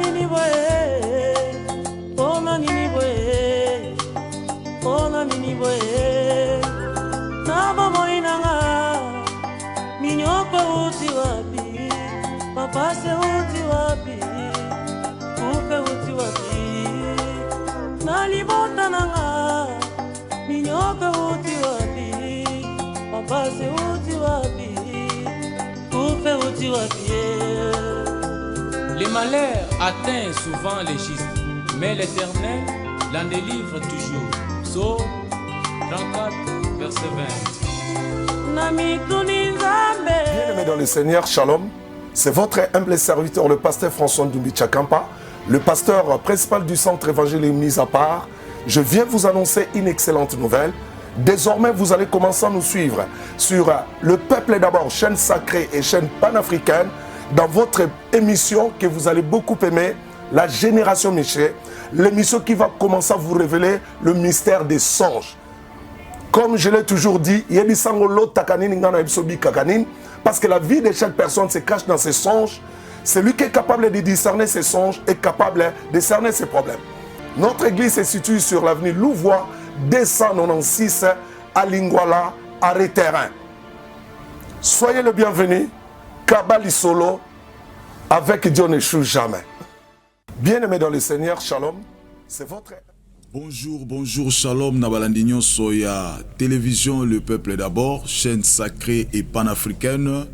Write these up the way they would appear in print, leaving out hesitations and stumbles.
nini boye, pona nini boye, pona nini boye. Na mama inanga, minyoko uti wapi, papa se uti wapi, kupe uti wapi. Na libota nanga, minyoko uti wapi, papa se uti wapi, kupe uti wapi. Les malheurs atteignent souvent les justes, mais l'Éternel l'en délivre toujours. Psaume 34, verset 20. Bien-aimés dans le Seigneur, Shalom. C'est votre humble serviteur, le pasteur François Ndumbi Tchakampa, le pasteur principal du centre évangélique mis à part. Je viens vous annoncer une excellente nouvelle. Désormais, vous allez commencer à nous suivre sur le peuple d'abord, chaîne sacrée et chaîne panafricaine, dans votre émission que vous allez beaucoup aimer, la Génération Miché, l'émission qui va commencer à vous révéler le mystère des songes. Comme je l'ai toujours dit, parce que la vie de chaque personne se cache dans ses songes. Celui qui est capable de discerner ses songes est capable de cerner ses problèmes. Notre église se situe sur l'avenue Louvois, 296 à Lingwala, arrêt terrain. Soyez le bienvenu. Kabali Solo, avec Dieu n'échoue jamais. Bien-aimés dans le Seigneur, Shalom, c'est votre... Bonjour, Shalom, Nabalandignon Soya, télévision Le Peuple d'abord, chaîne sacrée et panafricaine.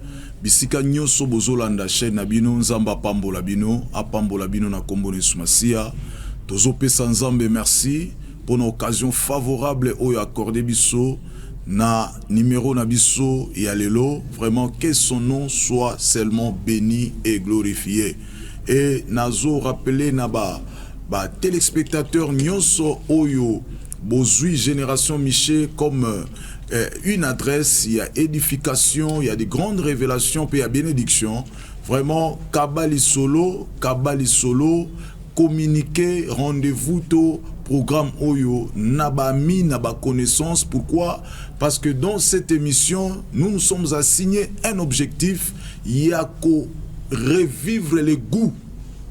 Bisika Nyoso Bozolanda, chaîne Nabino, Nzamba Pambola Bino, Apambola Bino na Kombone Sumasia. Tozope Sanzambe, merci pour une occasion favorable au accordé Bisso. Na numéro Nabiso et Alelo, vraiment que son nom soit seulement béni et glorifié. Et nazo rappelé naba téléspectateurs nyonso oyo bozui génération Miché comme une adresse, il y a édification, il y a des grandes révélations, puis il y a bénédiction. Vraiment Kabali Solo, communiquer, rendez-vous tôt. Programme Oyo, Nabami, Naba connaissance. Pourquoi? Parce que dans cette émission, nous nous sommes assignés un objectif, Yako revivre les goûts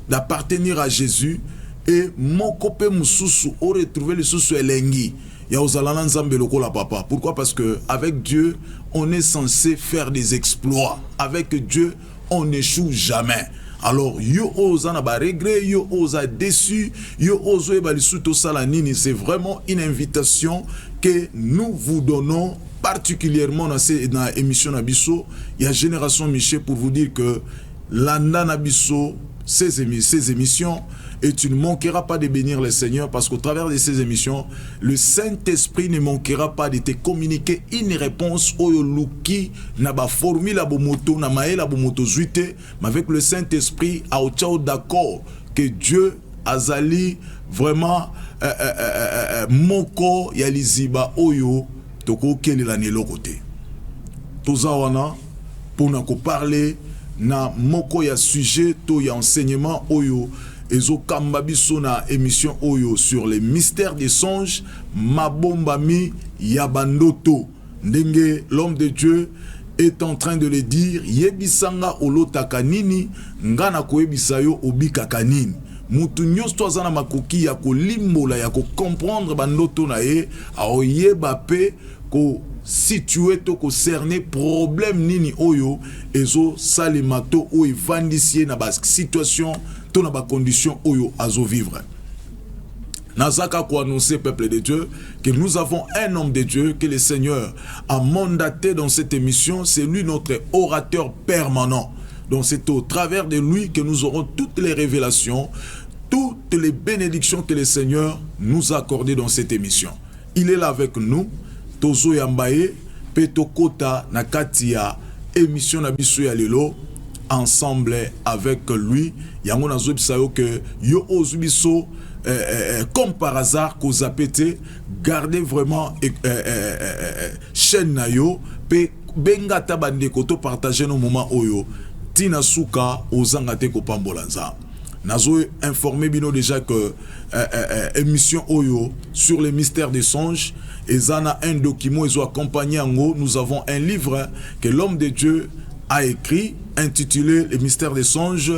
d'appartenir à Jésus et mon copain Moussousou au retrouver le sous elengi. Papa. Pourquoi? Parce que avec Dieu, on est censé faire des exploits. Avec Dieu, on n'échoue jamais. Alors, yo osa na ba regret, yo osa déçu, yo oso e balisuto salanini, c'est vraiment une invitation que nous vous donnons particulièrement dans l'émission Nabiso. Il y a Génération Miché pour vous dire que l'Anda Nabiso, ces émissions, et tu ne manqueras pas de bénir le Seigneur parce qu'au travers de ces émissions, le Saint-Esprit ne manquera pas de te communiquer une réponse au Luki, na ba formule la bomoto, na maela bomoto zuite, mais avec le Saint-Esprit, à otchao d'accord que Dieu azali vraiment moko ya liziba oyo toko keli la nelo côté. Toza wana pour na ko parler na moko ya sujet to ya enseignement oyo ezo kamba biso na émission oyo sur les mystères des songes mabombami yabandoto ndenge l'homme de Dieu est en train de le dire yebisanga olotaka nini ngana koyebisa yo obikaka nini mutu nyonso toza na makoki ya kolimbola ya ko comprendre bandoto na ye aoyeba pe ko situé to ko cerner problème nini oyo ezo salimato o evandisier na ba situation to na ba condition oyo azo vivre. Nazaka ko annoncer peuple de Dieu que nous avons un homme de Dieu que le Seigneur a mandaté dans cette émission, c'est lui notre orateur permanent. Donc c'est au travers de lui que nous aurons toutes les révélations, toutes les bénédictions que le Seigneur nous a accordées dans cette émission. Il est là avec nous. Tozo Yambaye, Petokota Nakatia, émission Nabiso Yalelo, ensemble avec lui. Yango nazo bisayo que yo ozubiso comme par hasard qu'on a pété, gardez vraiment chaîne na yo, pe benga tabande koto partager nos moments oyo. Tina suka ozangate ko pambolanza. Nazo informé bino déjà que émission oyo sur les mystères des songes. Et zana un document ils ont accompagné en haut. Nous avons un livre que l'homme de Dieu a écrit, intitulé Les mystères des songes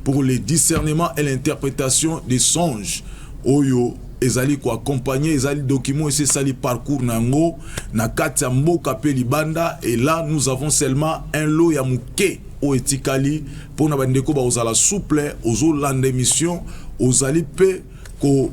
pour le discernement et l'interprétation des songes. Oyo ezali ko accompagner ezali document et c'est ça le parcours nango na kati ya mboka pe libanda, et là nous avons seulement un lot ya muke o etikali pour na bandeko ba ozala souple ozolanda émission ozali pe ko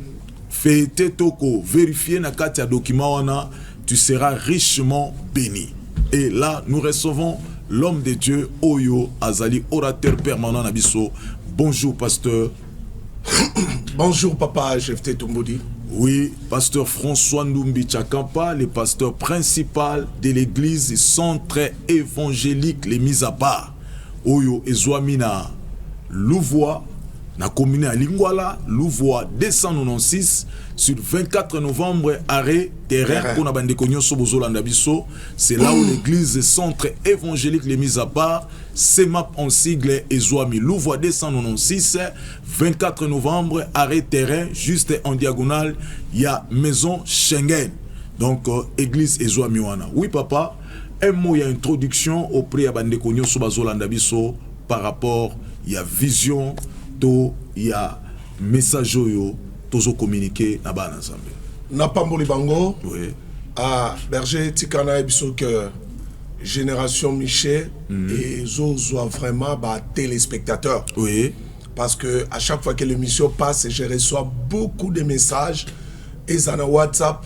fete to ko vérifier na kati ya document wana, tu seras richement béni. Et là nous recevons l'homme de Dieu Oyo Azali, orateur permanent na biso. Bonjour pasteur. Bonjour papa Jefté Tombodi. Oui, pasteur François Ndumbi Tchakampa, le pasteur principal de l'église centre évangélique Les Mises à Part. Oyo Ezouamina Louvois, na commune à Lingwala, Louvois 296, sur 24 novembre, arrêt terrain pour Nabande Konyo Sobozolanda Biso. C'est là où l'église centre évangélique Les Mises à Part, CEMAP en sigle Ezouami, Louvois 296, 24 novembre, arrêt terrain, juste en diagonale, il y a maison Schengen. Donc, église Ezouami Wana. Oui, papa, un mot, il y a introduction auprès de Bande Konyo Sobozolanda Biso par rapport, il y a vision, il y a message yo tozo communiquer na bana nzambe na pamboli bango. Oui. À berger tikana biso que génération Miché et zozo vraiment ba téléspectateurs. Oui. Parce que à chaque fois que l'émission passe, je reçois beaucoup de messages et ça na WhatsApp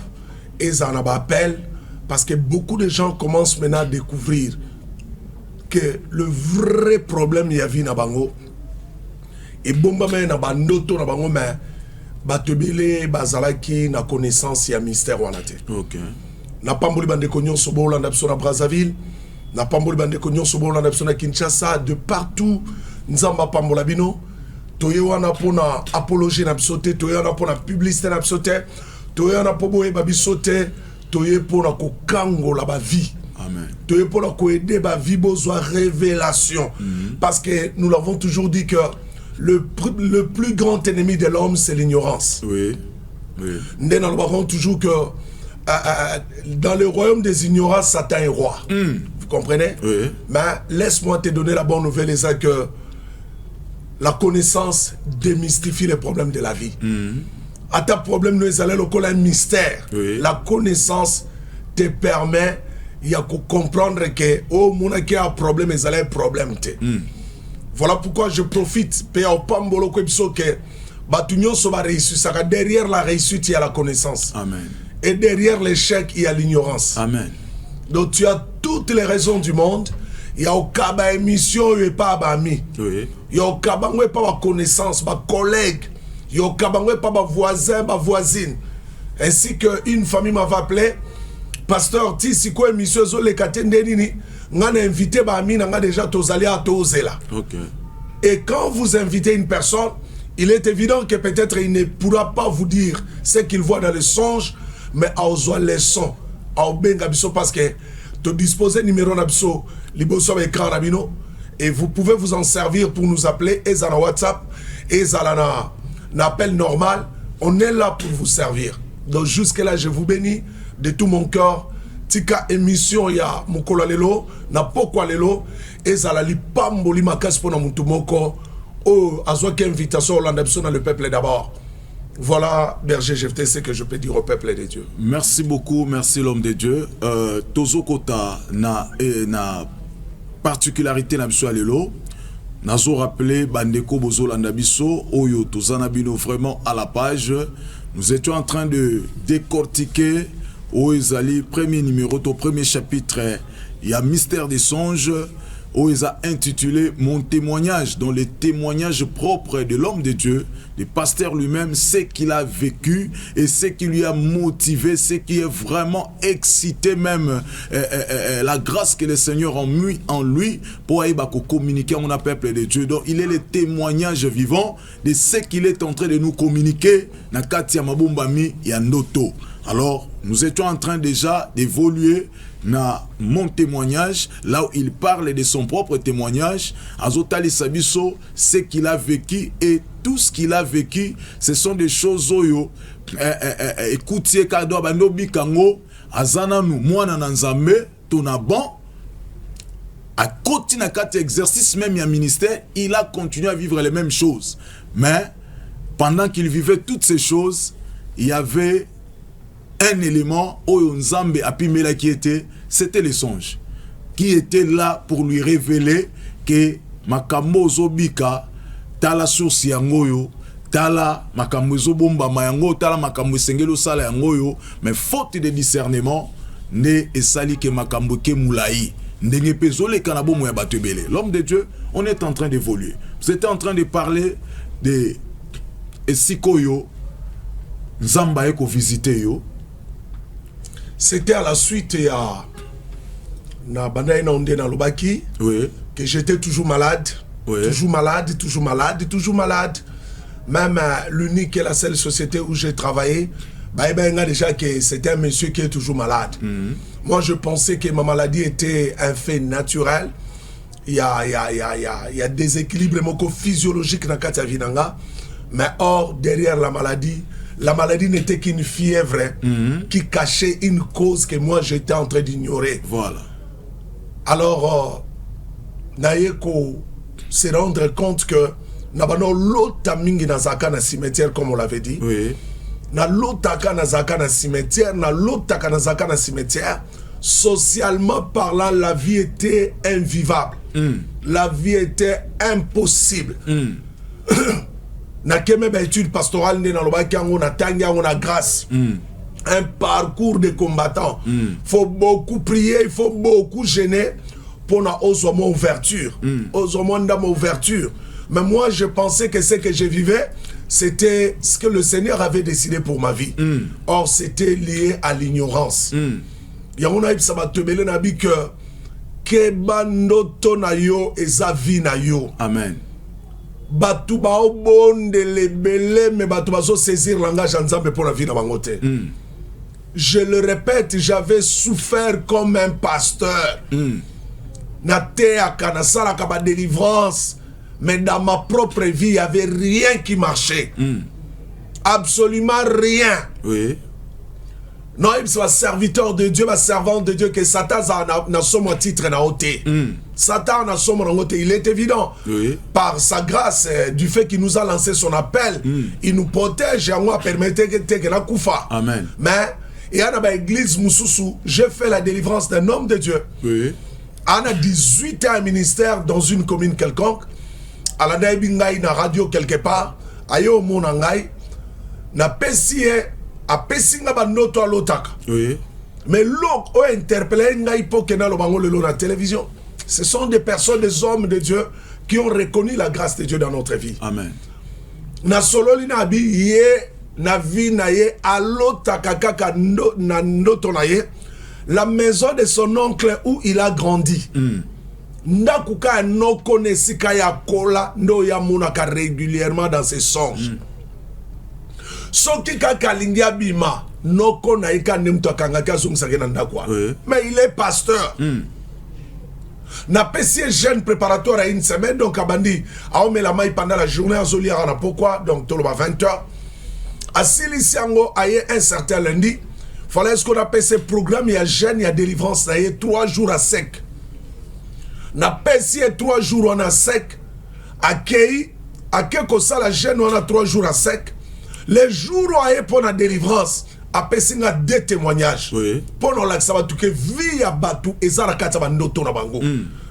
et ça na appel, parce que beaucoup de gens commencent maintenant à découvrir que le vrai problème y a vu na bango. Et bomba mais na bandoto na bango mais batebele bazalaki na connaissance ya mystère wana te. OK. Na pamboli bande konyon sobo Holanda biso na Brazzaville, na pamboli bande konyon sobo Holanda biso na Kinshasa, de partout nzamba pambola bino. Toye wana pona apologie na biso te, toye wana pona publicité na biso te, toye wana po boye ba biso te, toye pona ko kangola ba vie. Amen. Toye pona ko aider ba vie besoin révélation. Parce que nous l'avons toujours dit que le plus grand ennemi de l'homme, c'est l'ignorance. Oui. Oui. Nous avons toujours que dans le royaume des ignorants, Satan est roi. Vous comprenez? Oui. Mais laisse-moi te donner la bonne nouvelle, c'est que la connaissance démystifie les problèmes de la vie. À ta problème, nous allons le un mystère. Oui. La connaissance te permet de comprendre que oh, mon a un problème, ils allaient un problème. Voilà pourquoi je profite derrière la réussite, il y a la connaissance. Amen. Et derrière l'échec, il y a l'ignorance. Amen. Donc tu as toutes les raisons du monde. Il y a aucun émission, il n'y a pas d'amis. Oui. Il y a aucun pas de connaissance, pas de collègues. Il y a aucun pas de voisin, pas de voisine. Ainsi qu'une famille m'avait appelé, pasteur, si quoi émission, les katendeni. On a invité Bami, on a déjà tous allés à Tozela. OK. Et quand vous invitez une personne, il est évident que peut-être il ne pourra pas vous dire ce qu'il voit dans les songes, mais à oser les sons, à bengabiso parce que tu disposes numéro nabiso, liboso écran nabino, et vous pouvez vous en servir pour nous appeler, et dans WhatsApp, et dans un appel normal, on est là pour vous servir. Donc jusque là, je vous bénis de tout mon cœur. Tika émission ya mukolo lelo na pokwa lelo ezala lipamboli makasi pona mutu moko o azwa ki invitation Holanda biso na le peuple d'abord. Voilà berger Jefté, ce que je peux dire au peuple de Dieu. Merci beaucoup, merci l'homme de Dieu. Tozo kota na particularité na biso lelo. Nazo rappelé bandeko bozolanda biso oyo tozana bino vraiment à la page. Nous étions en train de décortiquer Oezali, premier numéro, ton premier chapitre, il y a Mystère des songes, Oeza intitulé Mon témoignage, dans les témoignages propres de l'homme de Dieu, le pasteur lui-même, ce qu'il a vécu et ce qui lui a motivé, ce qui est vraiment excité même, la grâce que le Seigneur a mis en lui pour communiquer à mon peuple de Dieu. Donc il est le témoignage vivant de ce qu'il est en train de nous communiquer. Nakatia Mabumbami Yandoto. Alors, nous étions en train déjà d'évoluer dans mon témoignage, là où il parle de son propre témoignage, Azotali Sabiso, ce qu'il a vécu et tout ce qu'il a vécu, ce sont des choses oyo. Écoutez, Kado Banobi Kango, Azana nous, moi Nanzame, Tonaban, à côté na quatre exercices même un ministère, il a continué à vivre les mêmes choses. Mais pendant qu'il vivait toutes ces choses, il y avait un élément où Nzambe Apimela qui était, c'était les songes, qui était là pour lui révéler que makambo zobika tala source yangoyo, tala makambo zobomba mayango, tala makambo sengelo sala yangoyo, mais faute de discernement ne esali ke makambo ke moulaï. L'homme de Dieu, on est en train d'évoluer. Vous êtes en train de parler de Esikoyo, Nzamba eko visité yo. C'était à la suite à na banda na onde na Lubaki, Oui. que j'étais toujours malade, Oui. toujours malade, toujours malade, toujours malade. Même l'unique et la seule société où j'ai travaillé, bah, déjà que c'était un monsieur qui est toujours malade. Moi, je pensais que ma maladie était un fait naturel. Il y a des équilibres physiologiques dans la vie. Mais or, derrière la maladie n'était qu'une fièvre qui cachait une cause que moi, j'étais en train d'ignorer. Voilà. Alors, Naïeko se rendre compte que Nabano l'autre mingi dans un cimetière, comme on l'avait dit. Oui. Na l'autre na cimetière, na l'autre na cimetière, socialement parlant, la vie était invivable. La vie était impossible. Na keme ba étude pastorale ne na loba kango na tanga on a grâce. Un parcours de combattant. Faut beaucoup prier, il faut beaucoup gêner pour na osoma ouverture. Osoma ndama ouverture. Mais moi je pensais que ce que je vivais c'était ce que le Seigneur avait décidé pour ma vie. Or, c'était lié à l'ignorance. Il y a un aïe ça va te mêler nabi que kebando na yo ezavi na yo. Amen. Batu ba obonde le belé mais batu ba so saisir langage ensemble pour la vie na bangote. Je le répète, j'avais souffert comme un pasteur. Na te akanasala kaba délivrance. Mais dans ma propre vie, il n'y avait rien qui marchait. Absolument rien. Oui. Non, il soit serviteur de Dieu, servant de Dieu, que Satan a son titre na ôté. Satan a son ôté. Il est évident. Oui. Par sa grâce, du fait qu'il nous a lancé son appel, il nous protège et on permettre que nous koufa. Amen. Mais, il y a une église Moussoussou, j'ai fait la délivrance d'un homme de Dieu. Oui. On a 18 ans à ministère dans une commune quelconque. À la daibingaï na radio quelque part, ayo monangaï, na pesie, a pesinga ba noto alotaka. Oui. Mais l'autre a interpellé ngaï pour que na lo bango le la télévision. Ce sont des personnes, des hommes de Dieu qui ont reconnu la grâce de Dieu dans notre vie. Amen. Na sololi na bi ye na vie na ye alotaka kaka na noto na ye, la maison de son oncle où il a grandi. Ndakuka no konesika ya kola ndo ya monaka régulièrement dans ses songes. Soki kaka lingia bima no konaika nemto akanga kazungisa kena ndakwa. Mais il est pasteur. Na pesi jeune préparatoire à une semaine donc abandi aome la maille pendant la journée azolia na pourquoi donc toloba 20h. Asili siango aye un certain lundi. Fallait ce qu'on appelle ce programme il y a jeune il y a délivrance na ye 3 jours à sec. Na pesi 3 jours on a sec. Accueil, ko ça la jeune on a 3 jours à sec. Les jours on a pour la délivrance. A pesi nga 2 témoignages. Oui. Pour nous la ça tout que vie à batu ezara kata ba ndoto na bango.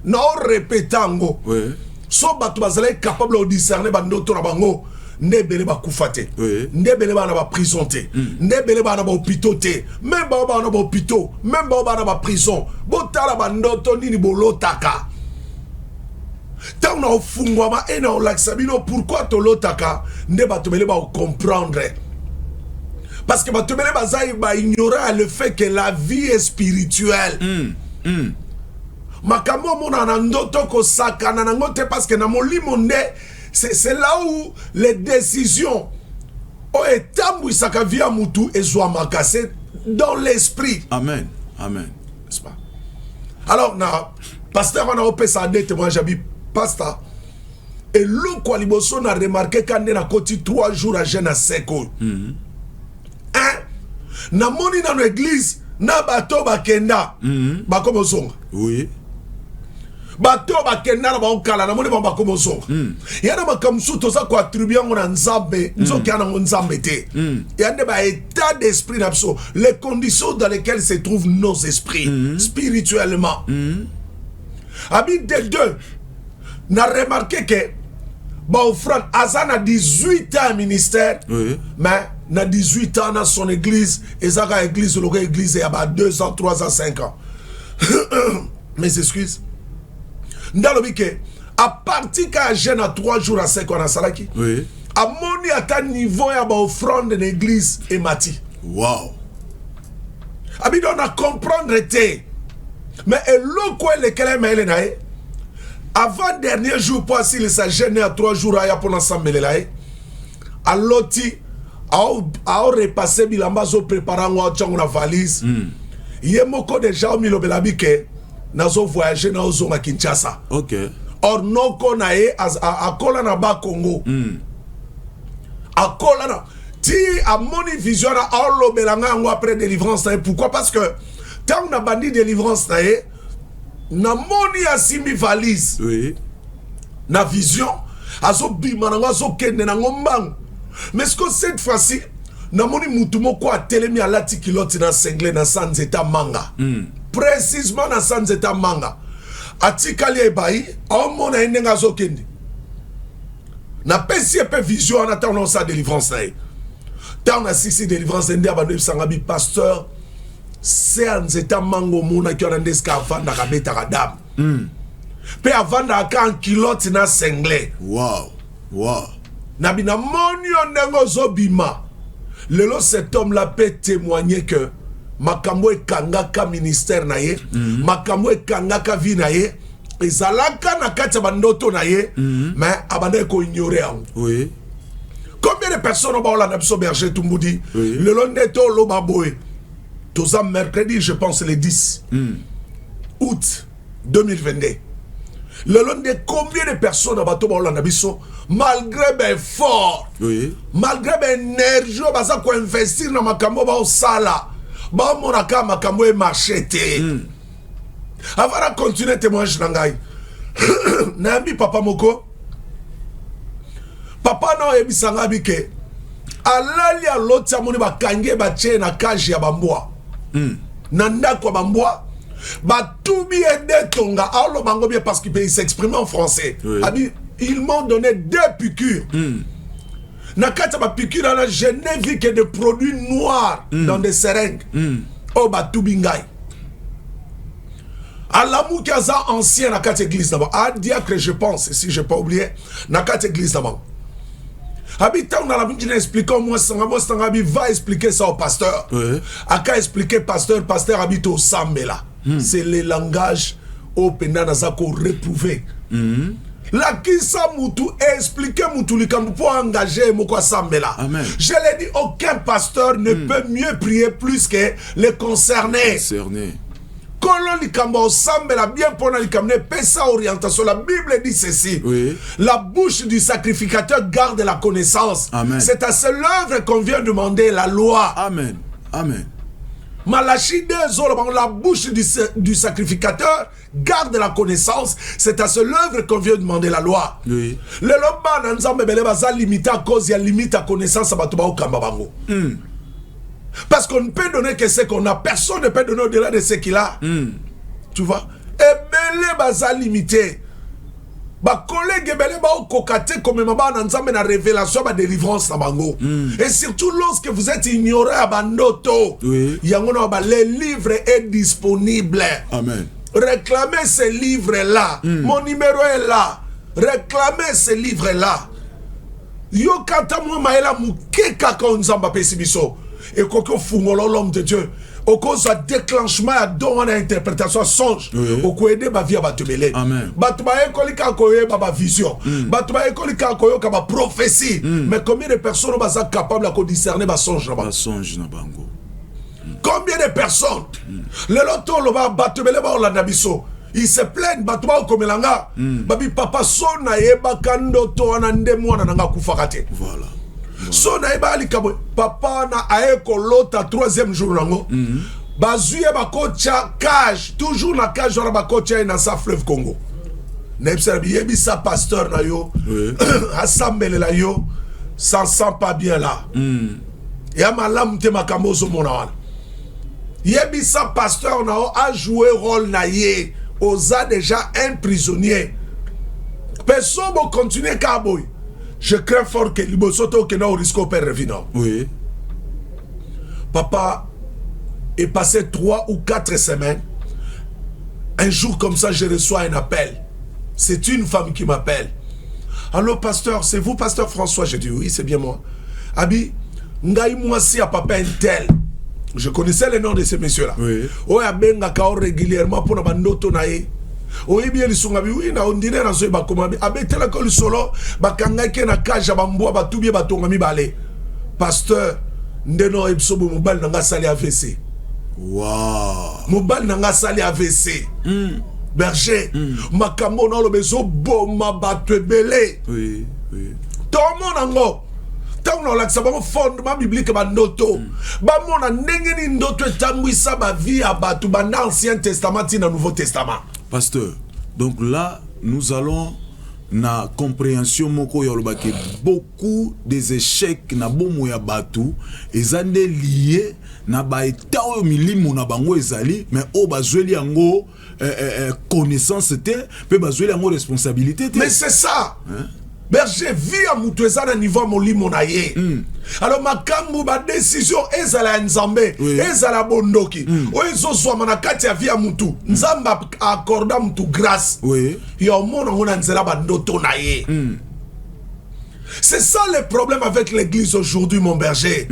Na on répétango. Oui. So batu bazala capable de discerner ba ndoto na bango. Ndebele ba kufate. Oui. Ndebele ba na ba prison te. Ndebele ba na ba hôpital te. Même ba na ba hôpital, même ba na ba prison. Botala ba ndoto nini bolotaka. Tant on a fungwama et on l'axabino pourquoi tolotaka ndeba tomele ba comprendre. Parce que batomele bazaï ba ignorer le fait que la vie est spirituelle. Makamo mona na ndoto ko sakana na ngote parce que na molimo nde c'est là où les décisions ont été mouissaka via mutu et soit makassé dans l'esprit. Amen. Amen. N'est-ce pas? Alors na pasteur on a opé ça des témoignages j'habite pasteur et le quoi liboso na remarqué quand on a côté 3 jours à jeûne à seko. Na moni dans l'église na bato bakenda bakomo zonga. Oui. bato bakenda na baokala na moni bakomozonga yana makamsu toza ko attribuer yango na nzambe nzoki ana nzambe te yande ba état d'esprit n'abso les conditions dans lesquelles se trouvent nos esprits spirituellement abi de deux n'a remarqué que ba offrande azana 18 ans ministère mais na 18 ans dans son église ezaka église loka église ya ba 2 ans 3 ans 5 ans mes excuses ndalobi ke à partir ka jeune à 3 jours à 5 ans à salaki à moni à ta niveau ya ba offrande de l'église et mati wow abi on a comprendre été mais eloko le kele mele nae avant dernier jour pour si les jeune à 3 jours à pour ensemble là à loti a repasser bilamba zo préparant wa tchongo na valise yemoko déjà mi lobelabi ke nazo voyager na ozonga Kinshasa. OK. Or noko na ye akola na ba Congo. Akola na ti a moni vision na lobelanga ngo après délivrance na ye. Pourquoi? Parce que tant na bandi délivrance na ye na moni asimi valise. Oui. Na vision azo bima na azo kende na ngombang. Mais ce que cette fois-ci na moni mutu moko atelemi alati kiloti na sengle na Sanzeta Manga. Précisément na Sanzeta Manga. Atikali ebai omona inenga zokendi. Na pesi epe vision en attendant sa délivrance na. Tant na sisi délivrance ndi abanu sangabi pasteur Sanzeta Manga mona ki ona ndeska avanda kabeta kadam. Pe avanda aka kiloti na sengle. Wow. Wow. Nabina moni onengo zobima. Lelo cet homme là peut témoigner que makambo ekangaka ministère na ye, makambo ekangaka vie na ye, ezalaka na kati bandoto na ye, mais abandé ko ignorer en. Oui. Combien de personnes ont la nabso berger Tumboudi? Le londeto lo baboé. Toza mercredi, je pense le 10 août 2022. Le long de combien de personnes à bateau malgré mes efforts, malgré mes énergies, baza ko investir na makambo ba osala, ba monaka makambo e marcheté. Avant de continuer témoignage nangai. Nambi papa moko. Papa no ebisanga bike. Alali a loti moni ba kange ba che na kaji ya bambwa. Nanda ko bambwa. Batoubi et tonga alors bango bien parce qu'il s'exprime en français. Ils m'ont donné 2 piqûres. Na kata ba piqûre là je n'ai vu que des produits noirs dans des seringues. Oh batoubi ngai. Alamou kaza ancien na kata église d'abord. A diacre je pense si j'ai pas oublié na kata église d'abord. Habitant dans la vie, expliquons moi Sangabi va expliquer ça au pasteur. Aka expliquer pasteur habite au Sambela. C'est le langage au Pendanazako réprouvé. La kisa mutu expliquer mutu likambu pour engager moko Sambela. Je l'ai dit, aucun pasteur ne peut mieux prier plus que les concernés. Kolon likambo Sambela bien pour likamne pesa orientation. La Bible dit ceci. La bouche du sacrificateur garde la connaissance. C'est à seule œuvre qu'on vient demander la loi. Amen. Amen. Malachi 2, la bouche du sacrificateur garde la connaissance. C'est à seule œuvre qu'on vient demander la loi. Le loba nanzambe bele baza limite à cause il y a limite à connaissance à batuba au kambabango. Parce qu'on ne peut donner que ce qu'on a. Personne ne peut donner au-delà de ce qu'il a. Tu vois? Et belé baza limité. Ba collègue belé ba kokate comme mama nanzambe na révélation ba délivrance na bango. Et surtout lorsque vous êtes ignoré à bandoto. Yangono ba le livre est disponible. Amen. Réclamez ce livre là. Mon numéro est là. Réclamez ce livre là. Yo kata mo maela mukeka ka nzamba pesibiso. Et koko fungolo l'homme de Dieu. Au cause de déclenchement à don à interprétation songe au coédé ba via batubele batuba ekolika koye ba vision batuba ekolika koyo ka ba prophétie mais combien de personnes sont capables de discerner ba songe na bango combien de personnes le loto lo ba batubele ba la nabiso ils se plaignent batuba komelanga babi papa sona yeba kando to anande mwana nanga kufakate voilà. So na ibali kabo papa na aeko lota 3e jour nango bazuye bakocha cage toujours na cage ora bakocha na sa fleuve Congo Nebisa pasteur na yo, assemblée la yo, ça sent pas bien là. Et à ma lame te makamo zo mona. Yebisa pasteur na a joué rôle na ye, osa déjà un prisonnier. Personne va continuer kaboy. Je crains fort que Libosoto que non risque père revenant. Oui. Papa est passé 3 ou 4 semaines. Un jour comme ça, je reçois un appel. C'est une femme qui m'appelle. Allô, pasteur, c'est vous, pasteur François? J'ai dit oui, c'est bien moi. Abi, ngai moi si à papa un tel. Je connaissais le nom de ces messieurs-là. Oui. Oh, abenga kao régulièrement pour na bandoto nae. Oui, bien, ils sont oui, na on dirait dans ce bakoma. Abete la col solo, bakanga ke na kaja bamboa batubie batongami bale. Pasteur, ndeno ebsobo mobile nanga sali AVC. Wow. Mobile nanga sali AVC. Berger, makambo na lo bezo boma batwebele. Oui, oui. Tomo nango. Tant on a le fondement biblique bandoto. Bamona ndenge ni ndoto etangwisa ba vie abatu banda Ancien Testament na Nouveau Testament. Pasteur, donc là, nous allons na compréhension moko yoloba que beaucoup des échecs na bomo ya batu ezande lié na ba eta o milimo na bango ezali mais o bazweli yango connaissance te pe bazweli yango responsabilité te. Mais c'est ça. Hein? Berger vie à Moutouezana niveau molimo na ye. Alors makambu ba décision ezala nzambe, ezala bondoki. O ezo so manakati ya vie à Moutou. Nzamba accorda Moutou grâce. Oui. Yo mona ngona nzela ba ndoto na ye. C'est ça le problème avec l'église aujourd'hui, mon berger.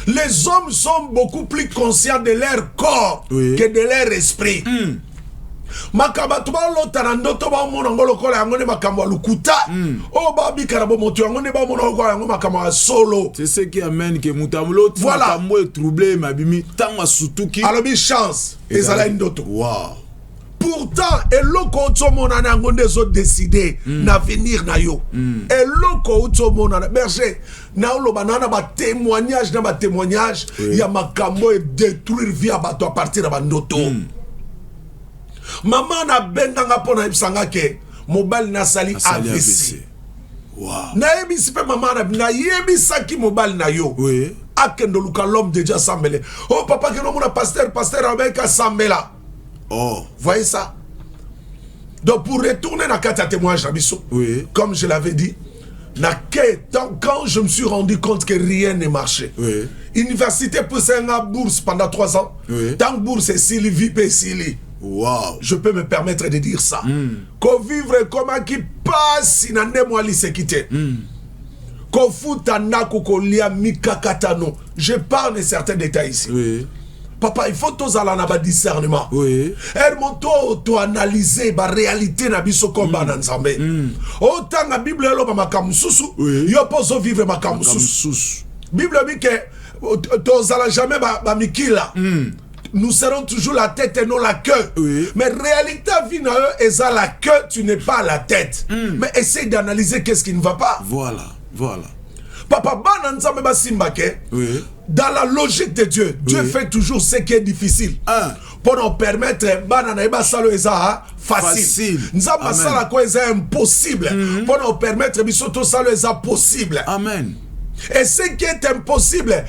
Les hommes sont beaucoup plus conscients de leur corps que de leur esprit. Makabatuba lotana ndoto ba mona ngolo kola yangone makamwa lukuta o babi karabo moto yangone ba mona kola yango makamwa solo. C'est ce qui amène que mutamlo makamwa est troublé mabimi tanga sutuki alobi chance ezala ndoto. Wow. Pourtant eloko otomona na ngonde zo décider na venir na yo eloko otomona na berger na oloba na ba témoignage ya makambo et détruire vie à bato à partir de bandoto. Maman na benganga pona ibsanga ke mobile na sali AVC. Wow. Na yebisi pe maman na yebisa ki mobile na yo. Oui. Akendo luka l'homme déjà sambele. Oh papa que no mona pasteur abeka sambela. Oh. Voyez ça? Donc pour retourner na kata témoignage abiso. Oui. Comme je l'avais dit, quand je me suis rendu compte que rien ne marchait. Oui. Université pour une bourse pendant 3 ans. Oui. Tant bourse est Sili VIP Sili. Wow. Je peux me permettre de dire ça. Qu'on vivre comme un qui passe, il n'a pas moi se quitter. Qu'on fout un akokolia mikakatano. Je parle de certains détails ici. Oui. Papa, il faut tous aller dans le discernement. Oui. Et monto analyser la réalité na biso komba na nzambe. Autant la Bible est là makamususu. Yo poso vivre makamususu. Bible dit que tous allez jamais ba mikila. Nous serons toujours la tête et non la queue. Oui. Mais réalité vie na eux est à la queue, tu n'es pas à la tête. Mais essaye d'analyser qu'est-ce qui ne va pas. Voilà, voilà. Papa, dans la logique de Dieu, Dieu fait toujours ce qui est difficile. Pour nous permettre facile. Nous avons impossible. Pour nous permettre de possible. Amen. Et ce qui est impossible,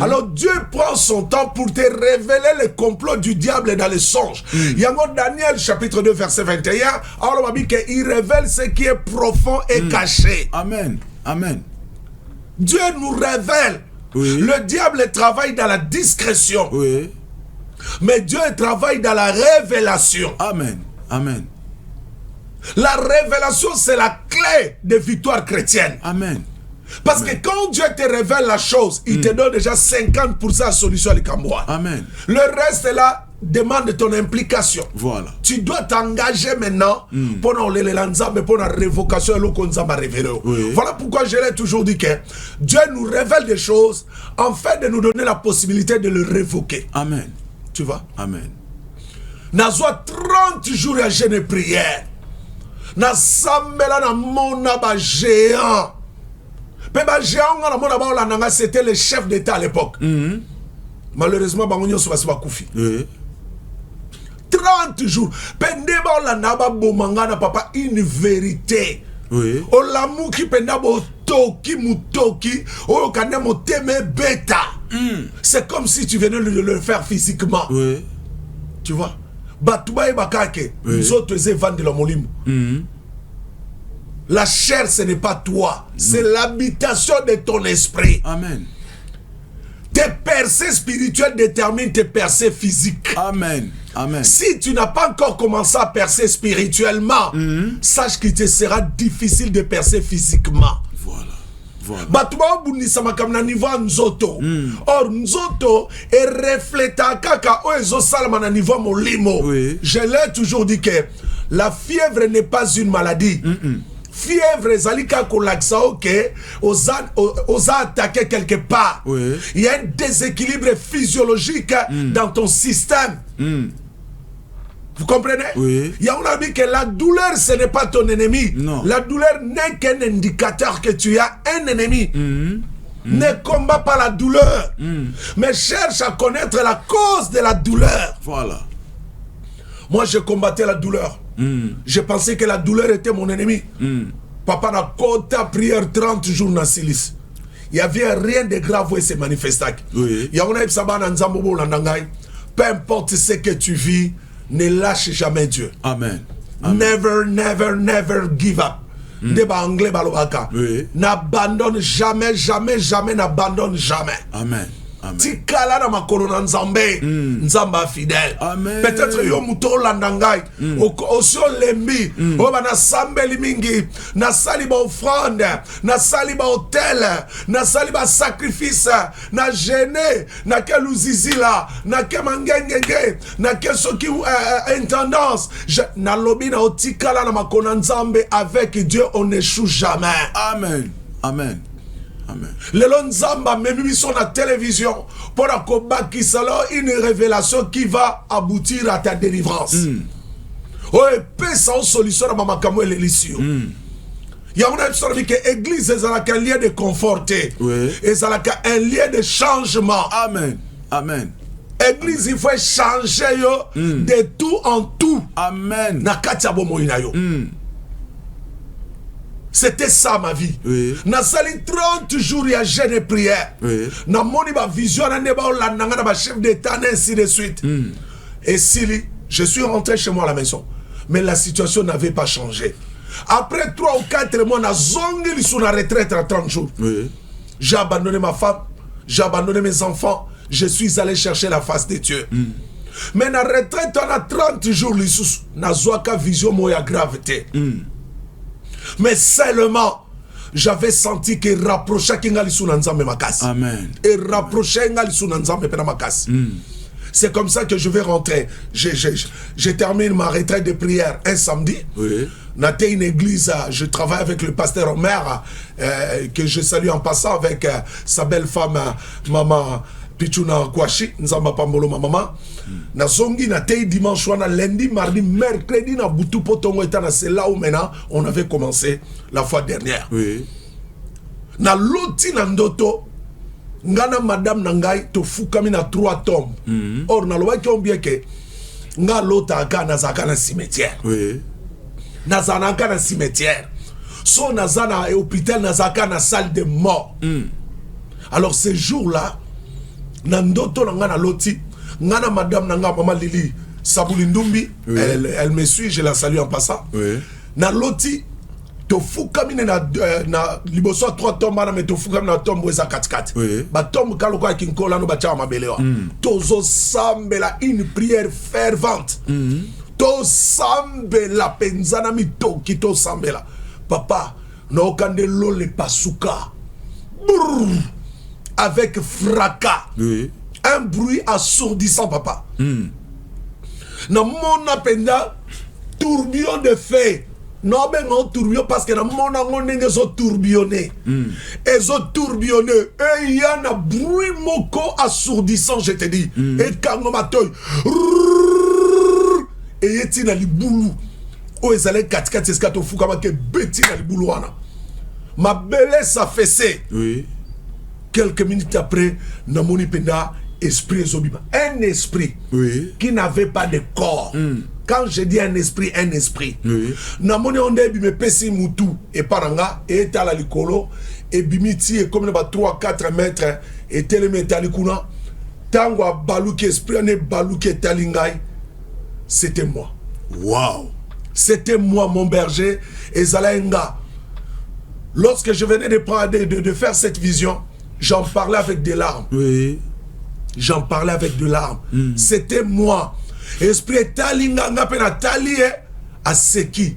alors Dieu prend son temps pour te révéler le complot du diable dans les songes. Yango Daniel chapitre 2 verset 21, alors il révèle ce qui est profond et caché. Amen. Amen. Dieu nous révèle. Oui. Le diable travaille dans la discrétion. Oui. Mais Dieu travaille dans la révélation. Amen. Amen. La révélation, c'est la clé de victoire chrétienne. Amen. Parce que quand Dieu te révèle la chose, il te donne déjà 50% de solution à l'Ikamboa. Amen. Le reste là demande ton implication. Voilà. Tu dois t'engager maintenant pour la révocation et le révéler. Voilà pourquoi je l'ai toujours dit que Dieu nous révèle des choses afin de nous donner la possibilité de le révoquer. Amen. Tu vois? Amen. Nazwa 30 jours à jeûne et prière. Na sambela na mona ba géant. Pe ba géant na mona ba nanga c'était le chef d'état à l'époque. Malheureusement bangonyo so basi ba kufi. 30 jours. Pendeba olandaba bomangana papa une vérité. Oui. Olamu ki penda bo toki mutoki o kane moteme beta. C'est comme si tu venais de le faire physiquement. Oui. Tu vois? Batuba e bakake. Nous autres vendre la molimo. La chair ce n'est pas toi, c'est l'habitation de ton esprit. Amen. Tes percées spirituelles déterminent tes percées physiques. Amen. Amen. Si tu n'as pas encore commencé à percer spirituellement, sache qu'il te sera difficile de percer physiquement. Voilà. Voilà. Batuba obunisa makamna niveau nzoto. Or nzoto est refléta kaka o ezo salama na niveau molimo. Oui. Je l'ai toujours dit que la fièvre n'est pas une maladie. Fièvre zalika kolaksa ok osa attaqué quelque part. Oui. Il y a un déséquilibre physiologique dans ton système. Vous comprenez? Oui. Il y a un ami que la douleur ce n'est pas ton ennemi. Non. La douleur n'est qu'un indicateur que tu as un ennemi. Ne combat pas la douleur, mais cherche à connaître la cause de la douleur. Voilà. Moi je combattais la douleur. Je pensais que la douleur était mon ennemi. Papa n'a compté prière 30 jours dans Silis. Il n'y avait rien de grave où il s'est manifesté. Oui. Peu importe ce que tu vis, ne lâche jamais Dieu. Amen. Never, never, never give up. Débat anglais balobaka. Oui. N'abandonne jamais, jamais, jamais, n'abandonne jamais. Amen. Amen. Tikala na makolo na nzambe, nzamba fidèle. Amen. Peut-être yo muto landangai, osio lembi, oba na sambeli mingi, na saliba offrande, na saliba hôtel, na saliba sacrifice, na gêné, na keluzizila, na kemangengenge, na kesoki intendance, na lobi na otikala na makolo na nzambe. Avec Dieu on n'échoue jamais. Amen. Amen. Amen. Lelo nzamba memi sur la télévision pour akobaki salo une révélation qui va aboutir à ta délivrance. Oh et sans solution à makambo elisio. Il y a une histoire que l'église est un lieu de conforter. Oui. Et c'est un lieu de changement. Amen. Amen. Église il faut changer yo de tout en tout. Amen. Na katia bomo ina yo. C'était ça ma vie. Oui. Na sali 30 jours il y a jeûne et prière. Oui. Na moni ba vision na neba la nanga ba chef d'état ainsi de suite. Et si je suis rentré chez moi à la maison, mais la situation n'avait pas changé. Après 3 ou 4 mois na zongi li sous la retraite à 30 jours. Oui. J'ai abandonné ma femme, j'ai abandonné mes enfants, je suis allé chercher la face de Dieu. Mais na retraite on a 30 jours li sous na zoaka vision moya gravité. Mais seulement j'avais senti que rapprocher kingali suna nzambe makasi. Amen. Et rapprocher kingali suna nzambe pena makasi. C'est comme ça que je vais rentrer. Je termine ma retraite de prière un samedi. Oui. Dans une église, je travaille avec le pasteur Omer, que je salue en passant avec sa belle femme, maman Pichuna Kwashi, Nzamba Pambolo, ma maman. Na zongi na tei dimanche, na lundi, mardi, mercredi, na Boutou Potongo etana, c'est là où maintenant on avait commencé la fois dernière. Oui. Na loti na ndoto, ngana madame nangai to fukami na 3 tombes. Or na loa ki on bien que nga lota aka na zaka na cimetière. Oui. Na zanaka na cimetière. So na zana et hôpital na zaka na salle de mort. Alors ce jour-là, na ndoto na nga na loti, ngana madame nanga maman Lili Sabulindumbi, oui. elle me suit, je la salue en passant. Oui. Na loti to fukamine na liboso 3 tombes na to fukamine na tombe za 4-4. Oui. Ba tombe kaloko kinkola no ba cha mabelewa. Tozo sambela une prière fervente. To sambela penzana mito kito sambela. Papa, no kande lo le pasuka. Brrr, avec fracas. Oui. Un bruit assourdissant, papa. Na mon apenda tourbillon de feu. Non, mais non, tourbillon parce que na mon angonenge zo tourbillonné. Et zo tourbillonné. Et il y a un bruit moko assourdissant, je te dis. Et quand on m'attend, et il y a un boulou. Oh, ils allaient 4-4, c'est ce qu'il y a fou comme que bêtis dans le boulou. Ma belle s'affaissait. Oui. Quelques minutes après, na moni penda esprit ezobima. Un esprit qui n'avait pas de corps. Quand je dis un esprit. Namoni onde bime pesi mutu et paranga et tala likolo et bimiti et comme 3-4 mètres et télémétalikuna. Tango baluki esprit ne baluki talingai. C'était moi. Wow. C'était moi mon berger et Zalaenga. Lorsque je venais de faire cette vision, j'en parlais avec des larmes. J'en parlais avec des larmes. C'était moi. Esprit talinga nga pena talie a seki.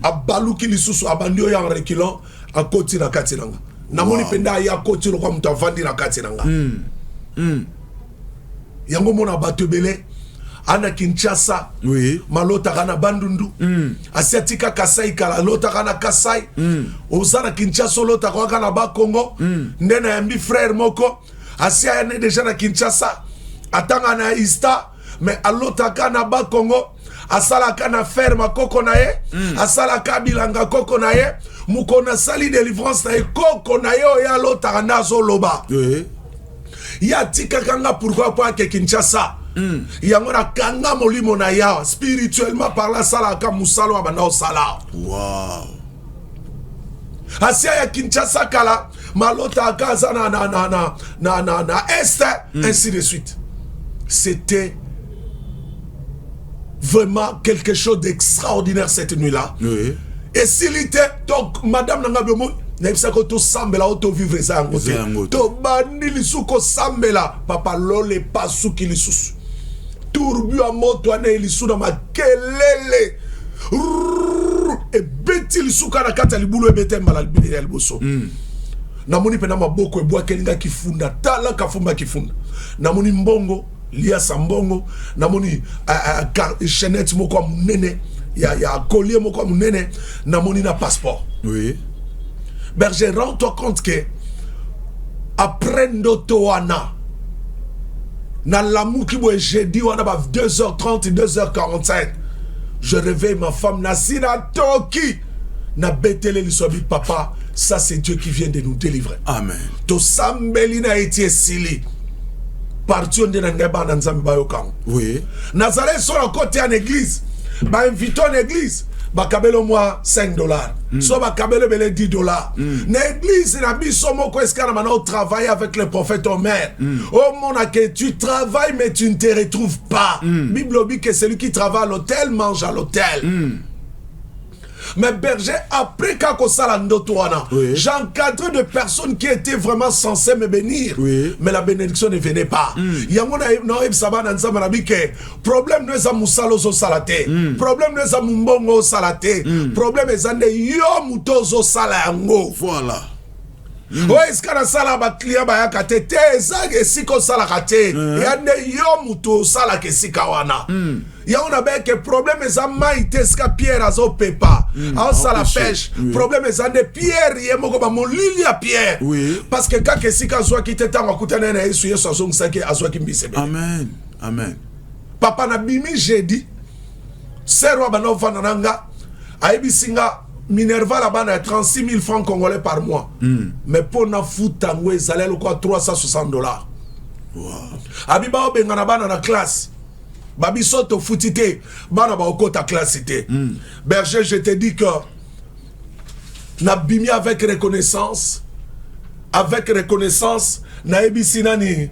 A baluki lisusu abandio ya rekilant a koti na katinanga. Namoni penda ya koti lo kwa mta vandi na katinanga. Yango mona batebele ana Kinshasa malota kana bandundu asiatika Kasai kala lota kana Kasai osana Kinshasa lota kwa kana ba Congo ndena yambi frère moko asia ene déjà na Kinshasa atanga na Ista mais alota kana ba Congo asala kana ferme koko na ye asala kabilanga koko na ye mukona sali délivrance na ye koko na ye ya lota kana zoloba ya tika kanga pourquoi pas que Kinshasa yangona kanga molimo na ya spirituellement parlant sala ka musalo abana sala. Wow. Asia ya Kinshasa kala malota kaza na est ainsi de suite. C'était vraiment quelque chose d'extraordinaire cette nuit-là. Et s'il était donc madame Nangabiomo Nebsako to sambela auto vivre ça en côté. To bandi lisuko sambela papa lole pasuki lisusu. Turbu a moto ane lisu na makelele. Et beti lisuka na kata libulu e bete mbala libili elboso. Namoni pena maboko e bwa kelinga kifunda tala kafumba kifunda. Namoni mbongo lia sambongo namoni chenette moko munene ya collier moko munene namoni na passeport. Berger, rends-toi compte que après Notoana, dans l'amour qui m'a dit, on a 2h30 et 2h45, je réveille ma femme, Nasina Toki, na betele lisobi papa, ça c'est Dieu qui vient de nous délivrer. Amen. To sambelina eti sili. Parti on de n'engaba dans Nzambe bayokan. Oui. Nazareth sur le côté en église, ba invite en église. Bakabelo moi $5. So bakabelo bele $10. L'église na biso moko eskana maintenant travailler avec le prophète Omer. Oh mon que tu travailles mais tu ne te retrouves pas. Bible dit que celui qui travaille à l'hôtel mange à l'hôtel. Mais berger, après j'ai encadré de personnes qui étaient vraiment censées me bénir. Mais la bénédiction ne venait pas. Il y a problème ne est musalo salate. Problème ne est mumbongo salate. Problème est yo mutozo salango. Voilà. Oh, est-ce que la sala ba client ba yakate te ezag esiko sala kate yande yo muto sala ke sikawana ya on a bien que problème eza maite ska Pierre azo pepa en sala pêche problème eza de Pierre yemoko ba molili à Pierre parce que quand que sika zo ki teta ngakutana na Yesu Yesu azo ngsake azo ki mbisebe. Amen. Amen. Papa na bimi jeudi serwa bano vananga aibisinga Minerva là-bas a 36 000 francs congolais par mois. Mais pour na foutango ezalé le quoi $360. Wow. Abiba obengana bana na classe. Babi soto foutité bana ba okota classe était. Berger, je te dis que na bimi avec reconnaissance na ebisinani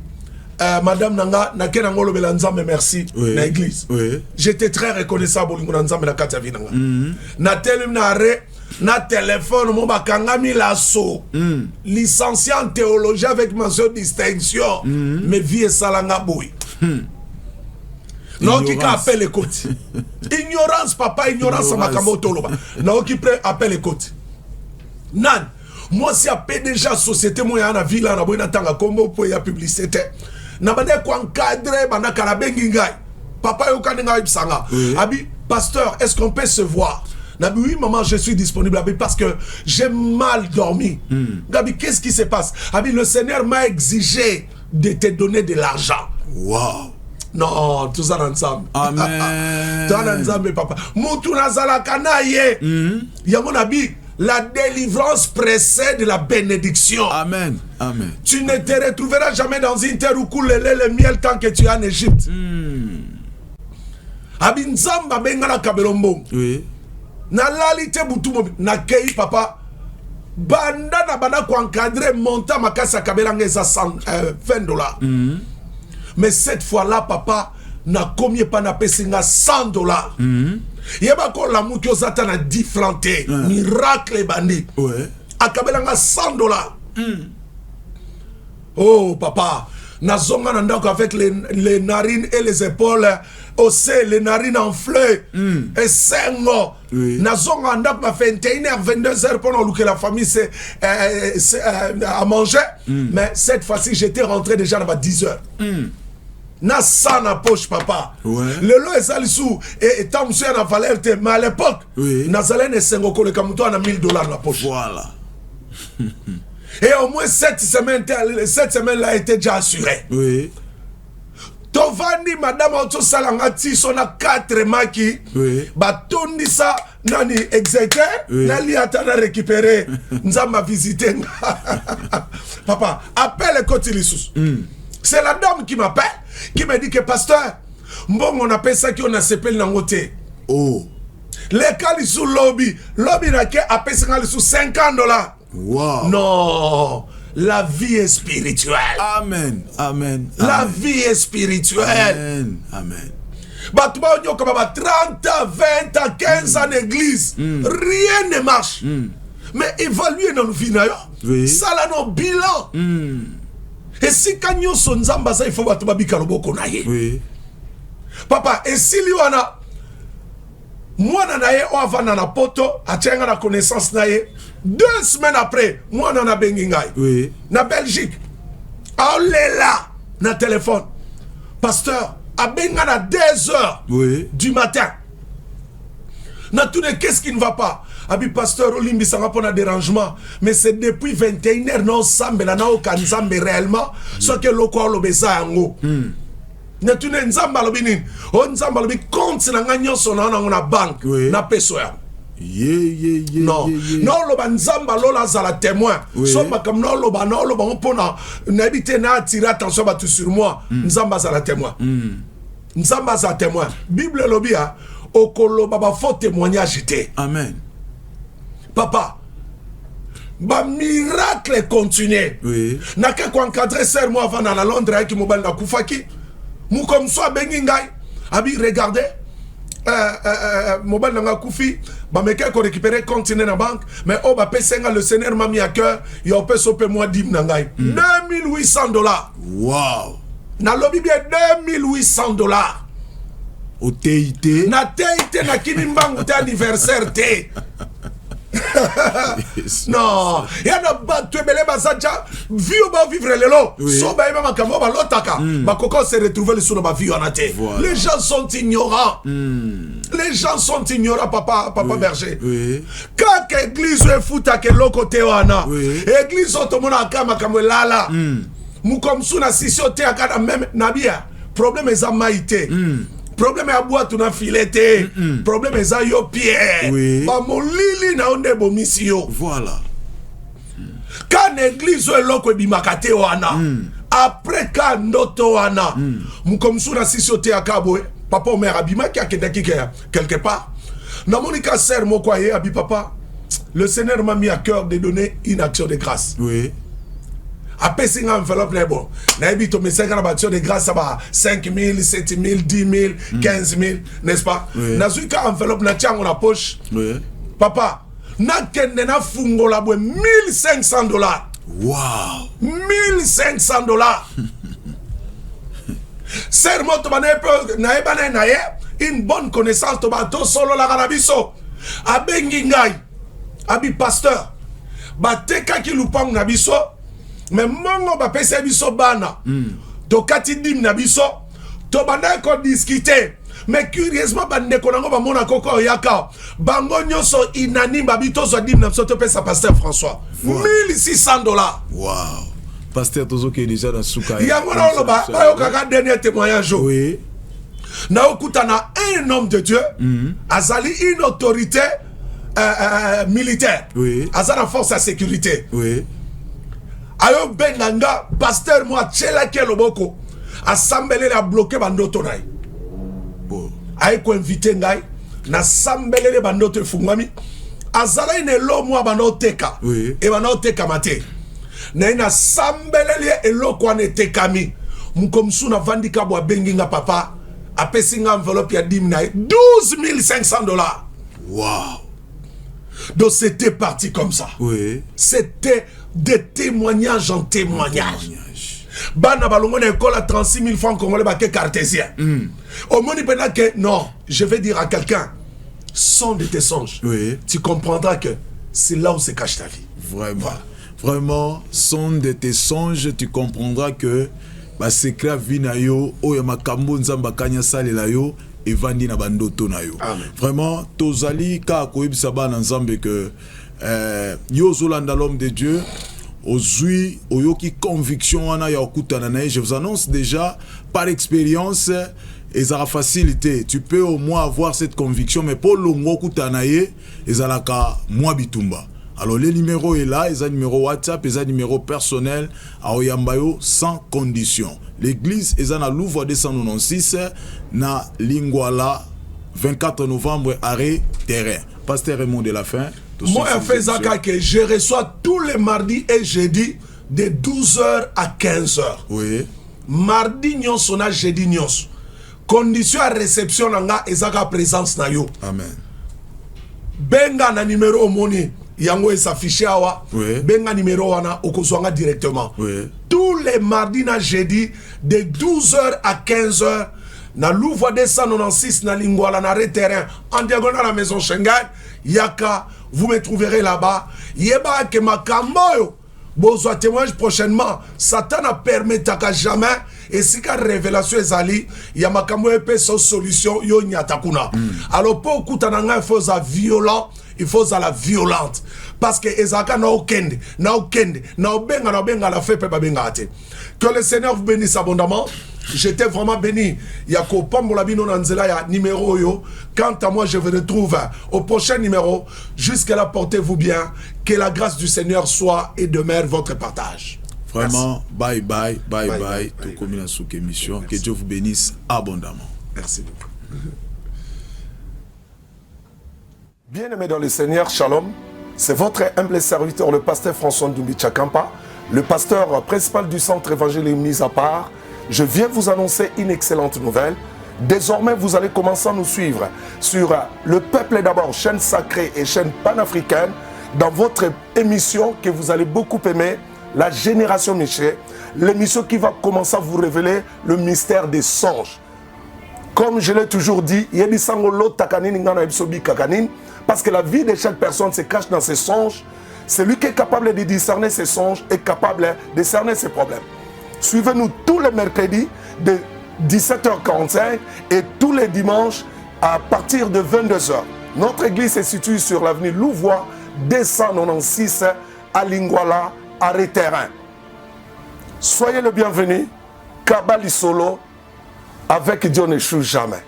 madame nanga na kena ngolo belanzambe merci na église. J'étais très reconnaissant bolingo na nzambe na kati ya vinanga. Na telem na re na téléphone mo bakangami lasso. Licencié en théologie avec mention distinction. Mais vie salanga boy. Non qui appelle écoute. Ignorance papa, ignorance makambo toloba. Non qui appelle écoute. Nan moi si appelle déjà société moi ya na ville na boy na tanga kombo po ya publicité. Na bande ko encadrer bana kala bengi ngai papa yo kaninga ibsanga abi pasteur est-ce qu'on peut se voir nabi oui maman je suis disponible abi parce que j'ai mal dormi gabi qu'est-ce qui se passe abi le Seigneur m'a exigé de te donner de l'argent. Wow. Non, tout ça ensemble. Amen. Tout ça ensemble papa. Mutu nazala kanaye. Yango nabi la délivrance précède la bénédiction. Amen. Amen. Tu ne te retrouveras jamais dans une terre où coule le lait, le miel tant que tu es en Égypte. Abinzamba bengana kabelombo. Oui. Na lalité butumo na kei papa. Banda na bana ko encadrer monta makasa kabelanga za $20. Mais cette fois-là papa na combien pas na pesinga $100. Yeba ko la mukyo zata na 10 francs. Miracle bandi. Ouais. Akabelanga $100. Oh papa, nazonga na ndako avec les narines et les épaules aussi, les narines enflées et sengo. Nazonga na ndako ma 21h 22h pendant que la famille c'est à manger. Mais cette fois-ci j'étais rentré déjà à 10h. Na ça na poche papa. Le lot est salisou et tant monsieur na valeur mais à l'époque nazalene sengo ko le kamuto na $1000 na poche. Voilà. Et au moins 7 semaines-là étaient déjà assurées. Oui. Tovani madame Otto Salangati son a 4 maki. Oui. Batondi ça nani exécuté. Nali atana récupéré. Nous avons visité. Papa, appelle le Kotilissus. C'est la dame qui m'appelle, qui me dit que pasteur, bon on appelle ça qu'on a s'appelle Nangote. Oh. Les Kalisou lobby n'a qu'à appeler sous $50. Wow. Non, la vie est spirituelle. Amen. Amen. La vie est spirituelle. Amen. Amen. Batouba on comme 30 ans, 20 ans, 15 ans d'église. Rien ne marche. Mais évaluer nos vies, ça là nos bilans. Et si kanyo son zamba ça il faut batouba bikalobo konaye. Oui. Papa, et si liwana moi nanaye o avana na poto atianga na connaissance naye 2 semaines après moi nana bengingai oui na Belgique a là na téléphone pasteur a benga na 2h oui du matin na tout de qu'est-ce qui ne va pas abi pasteur olimbi sanga pona dérangement mais c'est depuis 21h non sambe na aucun sambe réellement ce que loko lobeza ngo na tu ne nzamba lobi nini o nzamba lobi compte na nganyo sona na banque na peso ya non non loba nzamba lola zala témoin so makam non loba on pona na habiter na attirer attention ba tout sur moi nzamba zala témoin nzamba za témoin bible lobi a okoloba ba faux témoignage té amen papa ba miracle continue na ke ko encadrer ser moi avant na Londres avec mobile na kufaki mou comme ça bengingai abi regardez mobile nanga kufi ba meke ko récupérer continue na banque mais o ba pesenga le Seigneur m'a mis à cœur yo pe sope moi dim nangai $2800 wow na lobby bien $2800 au TIT na TIT na kini mbangu ta anniversaire té non yana ba twebele bazaja vie ba vivre lelo so ba ima makambo ba lotaka ba koko se retrouver le solo ba vie en até les gens sont ignorants les gens sont ignorants papa berger quand église est fouta que loko te wana église otomona kama kamwe lala mu comme suna sisiote akana même nabia problème eza maité problème à boire tu n'as fileté problème est à yo pierre ba molili na onde bomisio voilà quand l'église est loko bimakate wana après quand ndoto wana mukomsuna sisote akabo papa mère abima qui a quelque part na monika ser moko aye abi papa le Seigneur m'a mis à cœur de donner une action de grâce après c'est un enveloppe là bon n'habite mais 50 actions de grâce ça va 5 000 7 000 10 000 15 000 n'est-ce pas nazuka enveloppe na tiango na poche papa na kende na fungo la bo $1,500 wow $1,500 sermo to na ebana na ye une bonne connaissance to ba to solo la kanabiso abengi ngai abi pasteur ba teka ki lupang na biso mais mongo ba pesa biso bana to kati dim na biso to banda ko discuter mais curieusement bande ko nango ba mona koko yaka bango nyoso inani ba bito so dim na biso to pesa pasteur François $1,600 wow pasteur tozo qui est déjà dans souka ya mona lo ba yo kaka dernier témoignage na okuta na un homme de Dieu azali une autorité militaire. Oui. Azana force à sécurité. Oui. Ayo benganga pasteur moi tchela ke loboko. Assemblée la bloqué bandoto nai. Bon. Ayo ko invité ngai na sambelele bandoto fungwami. Azala ine lo moi banoteka. Oui. E banoteka mate. Na ina sambelele eloko anetekami. Mukomsu na vandika bwa benginga papa. Apesi nga enveloppe ya 10 000 $12 500. Wow. Donc c'était parti comme ça. Oui. C'était des témoignages en témoignages. Bana balongo na école à 36 000 francs congolais baké cartésien. Au moment que non, je vais dire à quelqu'un, songe de tes songes. Oui. Tu comprendras que c'est là où se cache ta vie. Vraiment. Voilà. Vraiment, songe de tes songes, tu comprendras que ba secret vie na yo oyo makambo nzamba kanya salela yo evandi na bandoto na yo. Amen. Vraiment, tozali ka koyebisa bana nzambe que yo zolanda l'homme de Dieu ozui oyoki conviction wana ya okutana na ye. Je vous annonce déjà par expérience ezala facilité. Tu peux au moins avoir cette conviction, mais pour longo okutana ye ezalaka mwa bitumba. Alors les numéros est là, les numéros WhatsApp, les numéros personnels à Oyambayo sans condition. L'église est à Louvre 296 na Lingwala 24 novembre arrêt terrain. Pasteur Raymond de la fin. Moi je fais ça que je reçois tous les mardis et jeudis de 12h à 15h. Oui. Mardi nyonso na jeudi nyonso. Condition à réception nanga ezaka présence na yo. Amen. Benga na numéro moni. Yango s'affiche awa. Oui. Benga numéro wana okozwanga directement. Oui. Tous les mardis na jeudi de 12h à 15h na Louvre 296 na Lingwala na terrain en diagonale à la maison Schengen yaka vous me trouverez là-bas. Yeba ke makambo bozo témoignage prochainement. Satan a permis taka jamais et si ka révélation ezali ya makambo epé so solution yo nyatakuna. Alors pour kutananga il faut ça violent. Il faut à la violente parce que ezaka na okende na benga la fait pe benga ate. Que le Seigneur vous bénisse abondamment. J'étais vraiment béni. Yako pambola bino nanzela ya numéro yo. Quant à moi je vous retrouve au prochain numéro. Jusqu'à là portez-vous bien. Que la grâce du Seigneur soit et demeure votre partage. Vraiment, merci. bye. Tout comme la sous-émission. Que Dieu vous bénisse abondamment. Merci beaucoup. Bien-aimés dans le Seigneur, Shalom, c'est votre humble serviteur, le pasteur François Ndumbi Tchakampa, le pasteur principal du centre évangélique mis à part. Je viens vous annoncer une excellente nouvelle. Désormais, vous allez commencer à nous suivre sur Le Peuple d'abord, chaîne sacrée et chaîne panafricaine, dans votre émission que vous allez beaucoup aimer, La Génération Miché, l'émission qui va commencer à vous révéler le mystère des songes. Comme je l'ai toujours dit, parce que la vie de chaque personne se cache dans ses songes. Celui qui est capable de discerner ses songes est capable de discerner ses problèmes. Suivez-nous tous les mercredis de 17h45 et tous les dimanches à partir de 22h. Notre église se situe sur l'avenue Louvois 296 à Lingwala, arrêt terrain. Soyez le bienvenu. Kabali Solo. Avec Dieu n'échoue jamais.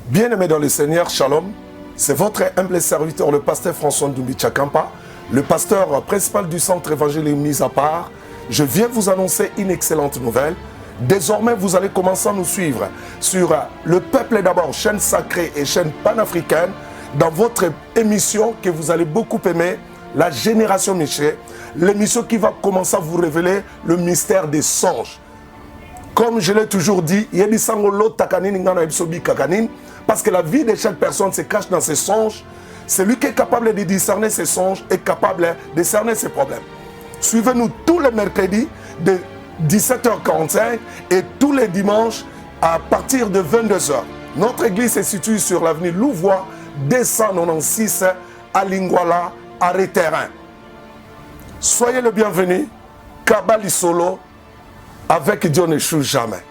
Bien-aimés dans le Seigneur, Shalom, c'est votre humble serviteur, le pasteur François Ndumbi Tchakampa, le pasteur principal du centre évangélique mis à part. Je viens vous annoncer une excellente nouvelle. Désormais, vous allez commencer à nous suivre sur Le Peuple d'abord, chaîne sacrée et chaîne panafricaine, dans votre émission que vous allez beaucoup aimer, La Génération Miché, l'émission qui va commencer à vous révéler le mystère des songes. Comme je l'ai toujours dit, parce que la vie de chaque personne se cache dans ses songes. Celui qui est capable de discerner ses songes est capable de discerner ses problèmes. Suivez-nous tous les mercredis de 17h45 et tous les dimanches à partir de 22h. Notre église se situe sur l'avenue Louvois 296 à Lingwala, arrêt terrain. Soyez le bienvenu. Kabali Solo. Avec Dieu n'échoue jamais.